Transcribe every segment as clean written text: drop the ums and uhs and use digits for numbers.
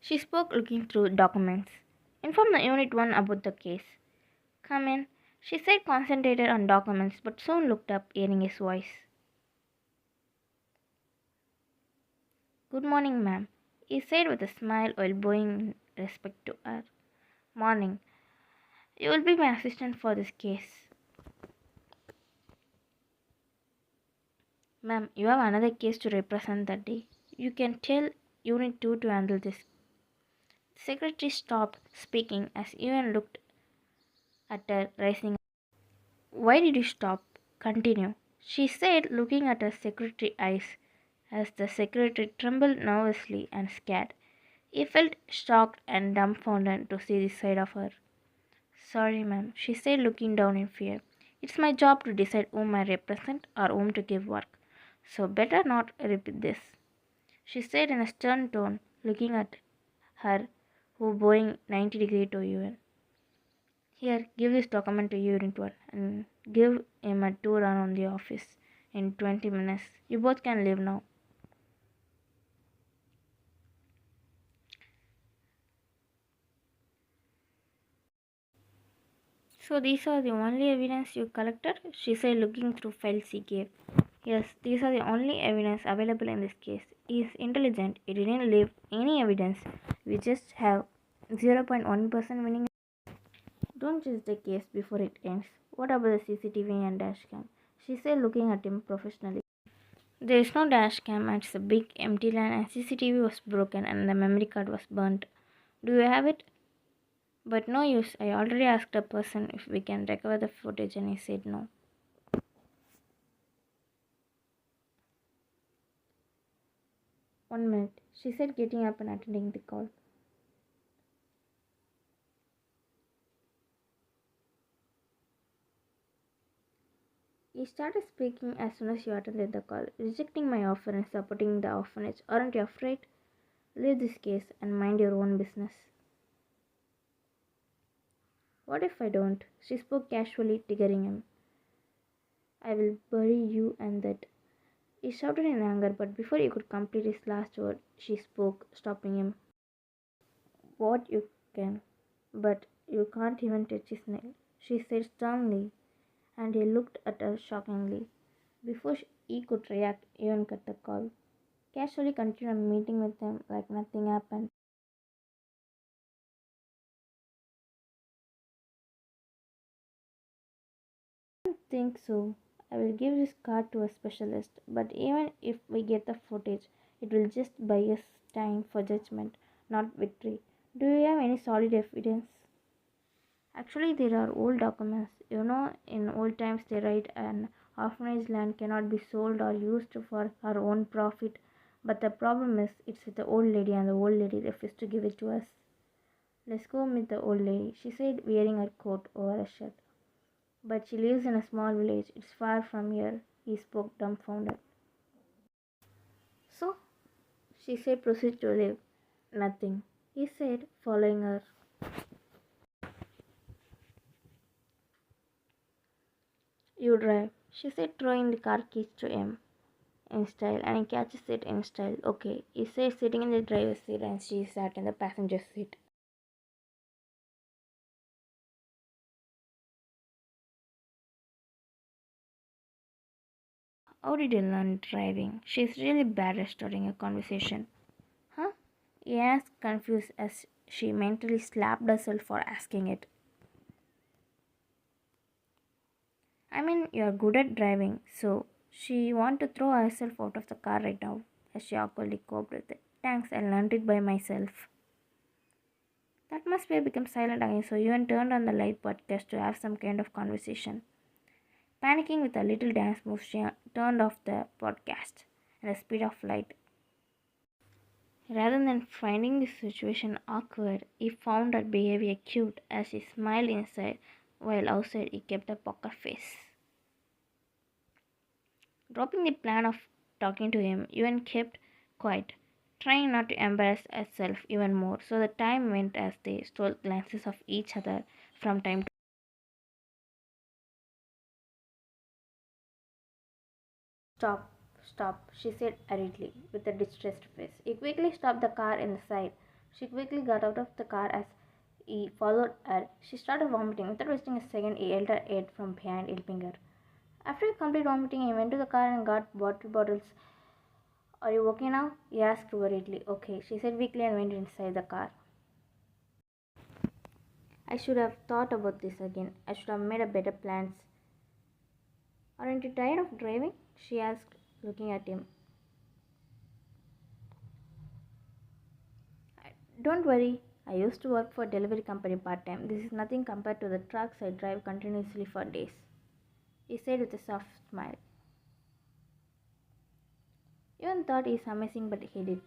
She spoke, looking through documents. Inform the Unit 1 about the case. Come in. She said, concentrated on documents, but soon looked up, hearing his voice. Good morning, ma'am, he said with a smile while bowing in respect to her. Morning. You will be my assistant for this case. Ma'am, you have another case to represent that day. You can tell Unit 2 to handle this. The secretary stopped speaking as Ewan looked at her, raising. Why did you stop? Continue, she said, looking at her secretary's eyes as the secretary trembled nervously and scared. He felt shocked and dumbfounded to see this side of her. Sorry, ma'am, she said, looking down in fear. It's my job to decide whom I represent or whom to give work, so better not repeat this, she said in a stern tone, looking at her, who bowing 90 degrees to Ewan. Here, give this document to Unit 1 and give him a tour around the office in 20 minutes. You both can leave now. So these are the only evidence you collected? She said, looking through files he gave. Yes, these are the only evidence available in this case. He is intelligent. He didn't leave any evidence. We just have 0.1% winning. Don't judge the case before it ends. What about the CCTV and dashcam? She said, looking at him professionally. There is no dashcam. It's a big empty land and CCTV was broken and the memory card was burnt. Do you have it? But no use. I already asked a person if we can recover the footage and he said no. One minute, she said, getting up and attending the call. He started speaking as soon as you attended the call, rejecting my offer and supporting the orphanage. Aren't you afraid? Leave this case and mind your own business. What if I don't? She spoke casually, triggering him. I will bury you and that. He shouted in anger, but before he could complete his last word, she spoke, stopping him. What you can, but you can't even touch his nail, she said sternly, and he looked at her shockingly. Before he could react, Ewan cut the call. Casually continued a meeting with him like nothing happened. I don't think so. I will give this card to a specialist, but even if we get the footage, it will just buy us time for judgment, not victory. Do you have any solid evidence? Actually, there are old documents. In old times they write an orphanage land cannot be sold or used for her own profit. But the problem is, it's with the old lady and the old lady refused to give it to us. Let's go meet the old lady, she said, wearing her coat over her shirt. But she lives in a small village. It's far from here, he spoke dumbfounded. So, she said, proceed to leave. Nothing, he said, following her. You drive, she said, throwing the car keys to him in style, and he catches it in style. Okay, he said, sitting in the driver's seat, and she sat in the passenger seat. How did you learn driving? She's really bad at starting a conversation. Huh? He asked, confused as she mentally slapped herself for asking it. I mean, you're good at driving, so she wanted to throw herself out of the car right now, as she awkwardly coped with it. Thanks, I learned it by myself. The atmosphere became silent again, so Ewan turned on the live podcast to have some kind of conversation. Panicking with a little dance move, she turned off the podcast at the speed of light. Rather than finding the situation awkward, he found her behavior cute as she smiled inside, while outside he kept a poker face. Dropping the plan of talking to him, Ewan kept quiet, trying not to embarrass herself even more, so the time went as they stole glances of each other from time to time. Stop, stop, she said hurriedly, with a distressed face. He quickly stopped the car in the side, She quickly got out of the car as he followed her. She started vomiting. Without wasting a second, he held her head from behind, helping her. After he completed vomiting, he went to the car and got water bottles. Are you okay now? He asked worriedly. Okay, she said weakly and went inside the car. I should have thought about this again. I should have made a better plans. Aren't you tired of driving? She asked, looking at him. Don't worry. I used to work for a delivery company part-time. This is nothing compared to the trucks I drive continuously for days, he said with a soft smile. Even thought he's amazing, but he did.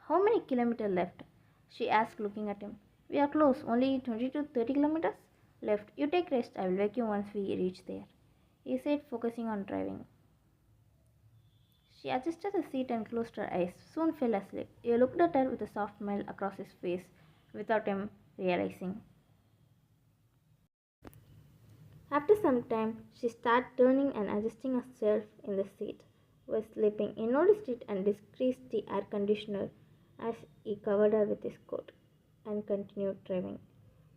How many kilometers left? She asked, looking at him. We are close, only 20 to 30 kilometers left. You take rest, I will wake you once we reach there, he said, focusing on driving. She adjusted the seat and closed her eyes, soon fell asleep. He looked at her with a soft smile across his face without him realizing. After some time, she started turning and adjusting herself in the seat. While sleeping, he noticed it and decreased the air conditioner as he covered her with his coat and continued driving.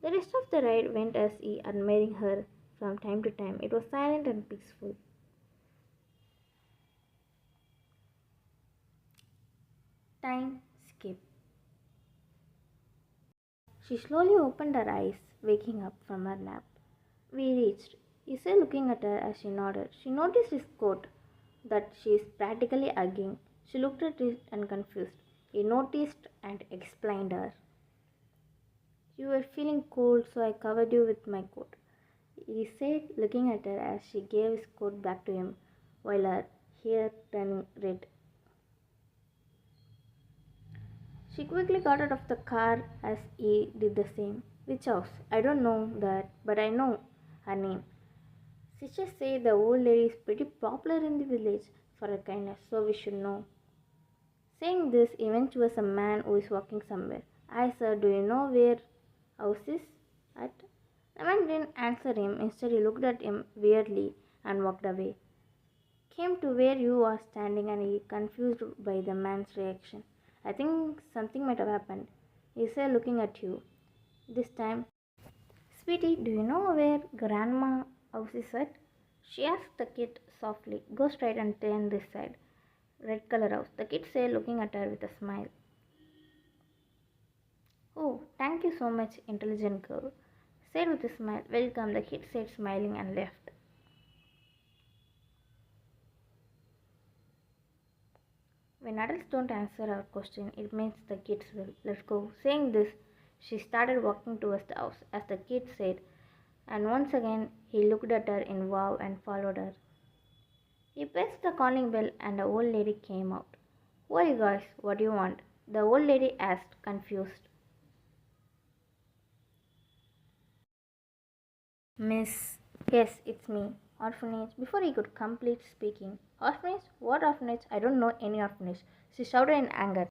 The rest of the ride went as he admiring her from time to time. It was silent and peaceful. Time skip. She slowly opened her eyes, waking up from her nap. We reached, he said, looking at her as she nodded. She noticed his coat, that she is practically hugging. She looked at it and confused. He noticed and explained her. You were feeling cold, so I covered you with my coat, he said, looking at her as she gave his coat back to him, while her hair turned red. She quickly got out of the car as he did the same. Which house? I don't know that, but I know her name. Sisters say the old lady is pretty popular in the village for her kindness, so we should know. Saying this, he went towards a man who is walking somewhere. I, sir, do you know where house is at? The man didn't answer him. Instead, he looked at him weirdly and walked away. Came to where you are standing, and he confused by the man's reaction. I think something might have happened, he said, looking at you. This time, sweetie, do you know where grandma house is at? She asked the kid softly. Go straight and turn this side. Red color house, the kid said, looking at her with a smile. Oh, thank you so much, intelligent girl, said with a smile. Welcome, the kid said, smiling, and left. When adults don't answer our question, it means the kids will. Let's go. Saying this, she started walking towards the house, as the kid said, and once again he looked at her in wow and followed her. He pressed the calling bell and the old lady came out. Who are you guys? What do you want? The old lady asked, confused. Miss. Yes, it's me. Orphanage. Before he could complete speaking. Orphanage? What orphanage? I don't know any orphanage, she shouted in anger.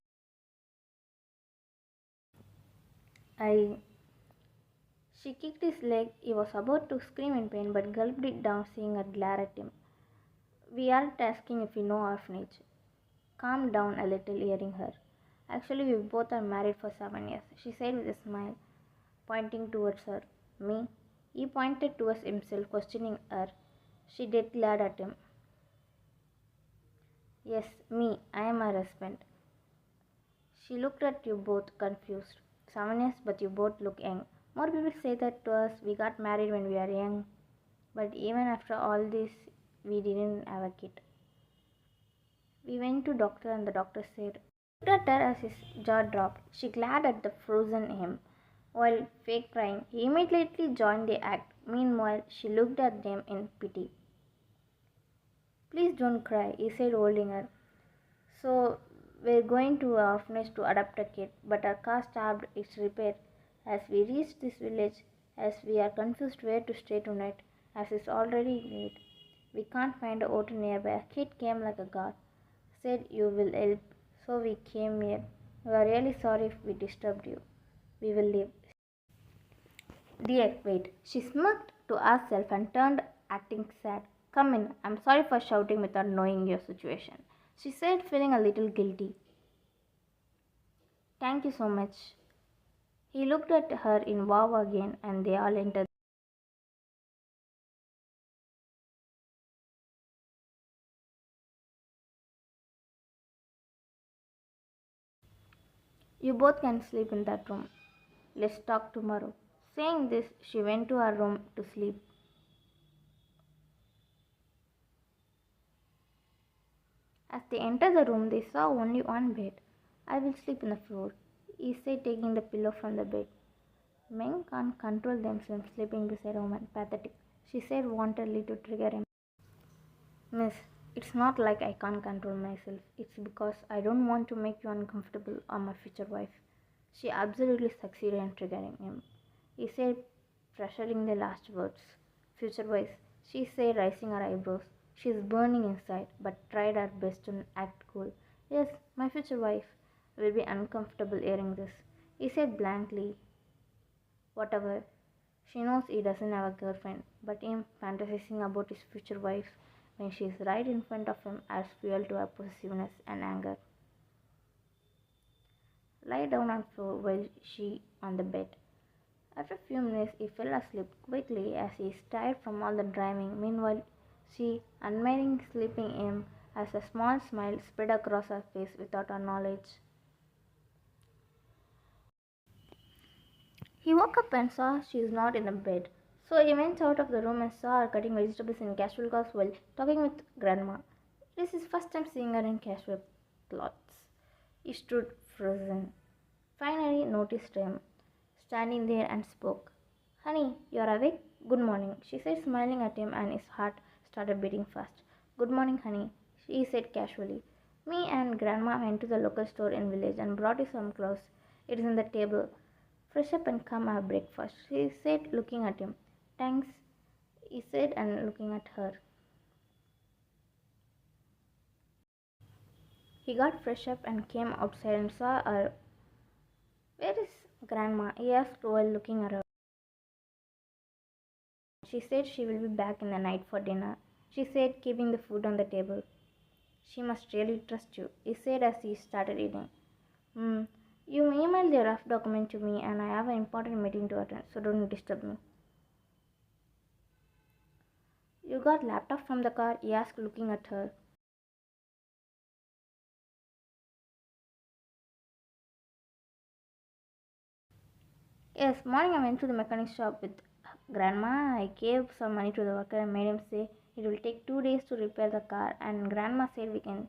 She kicked his leg. He was about to scream in pain, but gulped it down, seeing her glare at him. We aren't asking if you know orphanage. Calm down a little, hearing her. Actually, we both are married for 7 years, she said with a smile, pointing towards her. Me? He pointed towards himself, questioning her. She did glad at him. Yes, me. I am her husband. She looked at you both, confused. 7 years, but you both look young. More people say that to us. We got married when we were young. But even after all this, we didn't have a kid. We went to doctor and the doctor said, looked at her as his jaw dropped. She glared at the frozen him. While fake crying, he immediately joined the act. Meanwhile, she looked at them in pity. Please don't cry, he said, holding her. So, we're going to our orphanage to adopt a kid, but our car stopped its repair as we reached this village, as we are confused where to stay tonight, as it's already late. We can't find a hotel nearby. A kid came like a god, said you will help, so we came here. We are really sorry if we disturbed you. We will leave. Dear, wait. She smirked to herself and turned, acting sad. Come in. I'm sorry for shouting without knowing your situation, she said, feeling a little guilty. Thank you so much. He looked at her in wow again, and they all entered. You both can sleep in that room. Let's talk tomorrow. Saying this, she went to her room to sleep. As they entered the room, they saw only one bed. I will sleep on the floor, he said, taking the pillow from the bed. Men can't control themselves sleeping beside a woman. Pathetic, she said wantonly to trigger him. Miss, it's not like I can't control myself. It's because I don't want to make you uncomfortable or my future wife. She absolutely succeeded in triggering him. He said, pressuring the last words. Future wife, she said, raising her eyebrows. She is burning inside, but tried her best to act cool. Yes, my future wife will be uncomfortable hearing this. He said blankly, whatever. She knows he doesn't have a girlfriend, but him fantasizing about his future wife when she is right in front of him adds fuel to her possessiveness and anger. Lie down on the floor while she on the bed. After a few minutes, he fell asleep quickly as he is tired from all the driving. Meanwhile, she, admiring sleeping him, as a small smile spread across her face without her knowledge. He woke up and saw she is not in the bed. So he went out of the room and saw her cutting vegetables in casual clothes while talking with grandma. It is his first time seeing her in casual clothes. He stood frozen. Finally noticed him, standing there and spoke. Honey, you are awake? Good morning, she said, smiling at him, and his heart started beating fast. Good morning, honey, he said casually. Me and grandma went to the local store in village and brought you some clothes. It is on the table. Fresh up and come have breakfast, she said, looking at him. Thanks, he said, and looking at her. He got fresh up and came outside and saw her. Where is grandma? He asked while looking at her. She said she will be back in the night for dinner, she said, keeping the food on the table. She must really trust you, he said as he started eating. You emailed the rough document to me and I have an important meeting to attend, so don't disturb me. You got laptop from the car? He asked, looking at her. Yes, morning I went to the mechanic shop with grandma. I gave some money to the worker and made him say it will take 2 days to repair the car, and grandma said we can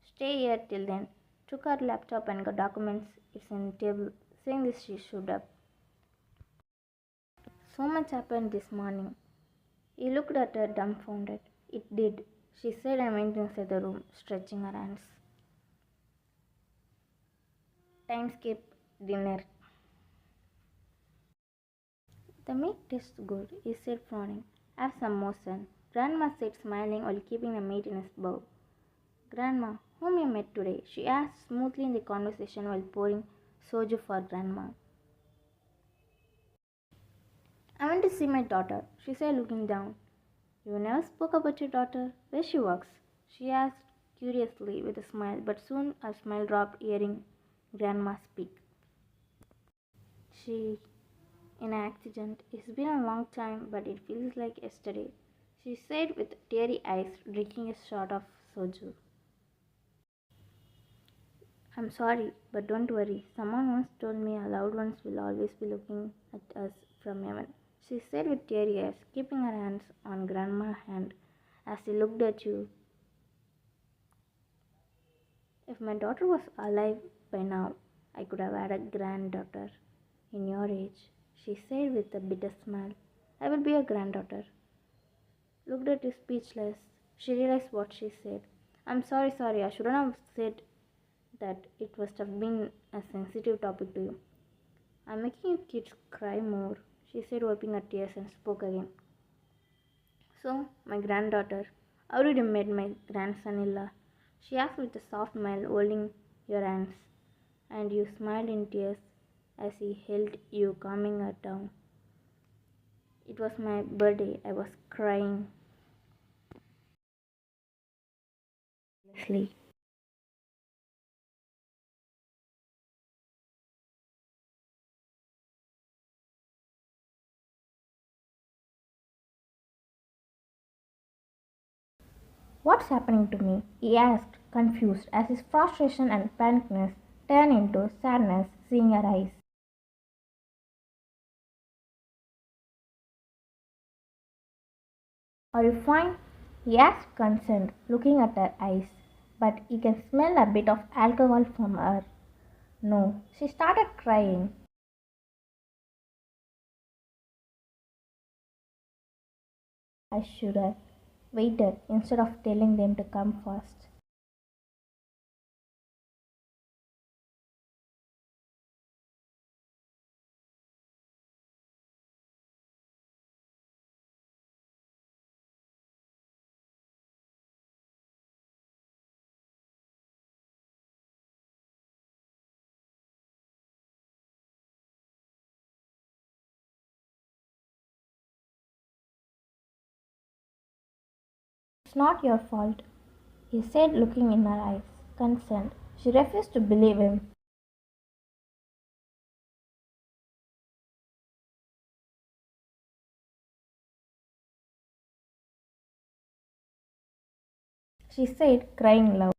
stay here till then. Took her laptop and got documents. It's on the table. Saying this, she stood up. So much happened this morning. He looked at her dumbfounded. It did, she said, and went inside the room, stretching her hands. Time skip dinner. The meat tastes good, he said, frowning. Have some more, son, grandma said, smiling while keeping the meat in his bowl. Grandma, whom you met today? She asked smoothly in the conversation while pouring soju for grandma. I went to see my daughter, she said, looking down. You never spoke about your daughter. Where she works? She asked curiously with a smile, but soon her smile dropped, hearing grandma speak. She, in an accident. It's been a long time, but it feels like yesterday, she said with teary eyes, drinking a shot of soju. I'm sorry, but don't worry. Someone once told me our loved ones will always be looking at us from heaven, she said with teary eyes, keeping her hands on grandma's hand as she looked at you. If my daughter was alive by now, I could have had a granddaughter in your age, she said with a bitter smile. I will be a granddaughter. Looked at you speechless. She realized what she said. I'm sorry, I shouldn't have said that. It must have been a sensitive topic to you. I'm making you kids cry more, she said, wiping her tears, and spoke again. So, my granddaughter, how did you meet my grandson-in-law? She asked with a soft smile, holding your hands, and you smiled in tears as he held you, calming her down. It was my birthday. I was crying. Leslie. "What's happening to me?" he asked, confused, as his frustration and panicness turned into sadness seeing her eyes. "Are you fine?" he asked, concerned, looking at her eyes. "But he can smell a bit of alcohol from her." "No." She started crying. "I should have waited instead of telling them to come first." "It's not your fault," he said, looking in her eyes, concerned. She refused to believe him. She said, crying loud.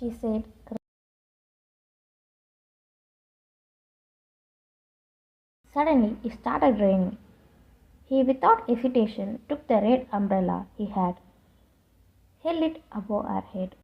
She said, Suddenly it started raining. He, without hesitation, took the red umbrella he had, held it above her head.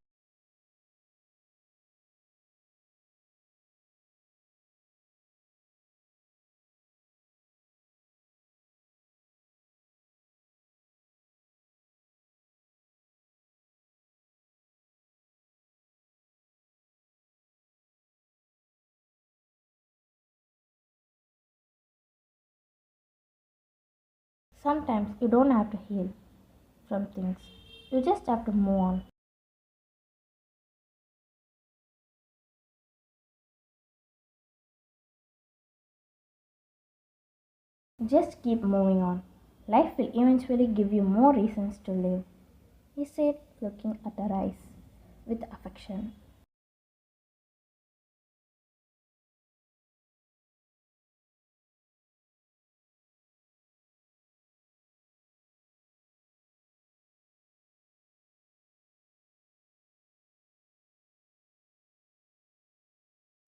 Sometimes you don't have to heal from things. You just have to move on. Just keep moving on. Life will eventually give you more reasons to live, he said, looking at her eyes with affection.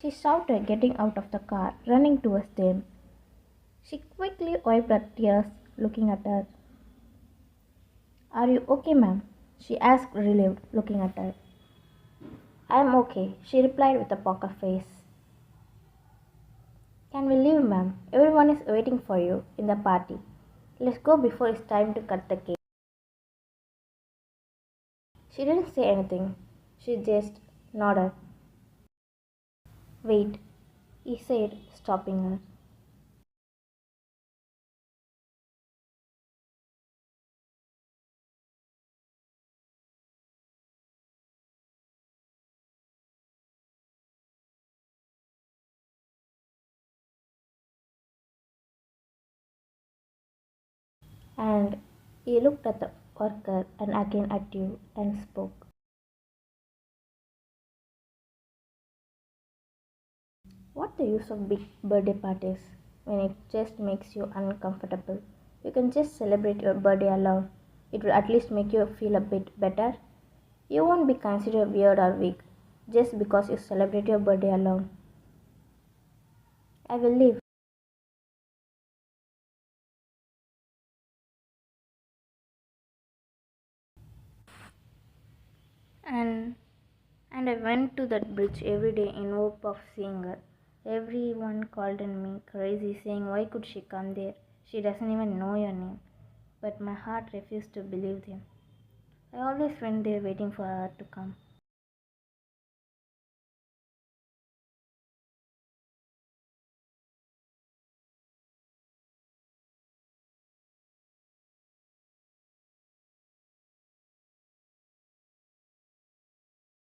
She shouted, getting out of the car, running towards them. She quickly wiped her tears, looking at her. "Are you okay, ma'am?" she asked, relieved, looking at her. "I'm okay," she replied with a poker face. "Can we leave, ma'am? Everyone is waiting for you in the party. Let's go before it's time to cut the cake." She didn't say anything. She just nodded. "Wait," he said, stopping her. And he looked at the worker and again at you and spoke. "What the use of big birthday parties when it just makes you uncomfortable? You can just celebrate your birthday alone. It will at least make you feel a bit better. You won't be considered weird or weak just because you celebrate your birthday alone." "I will leave." And I went to that bridge every day in hope of seeing her. Everyone called me crazy, saying, "Why could she come there? She doesn't even know your name." But my heart refused to believe them. I always went there waiting for her to come.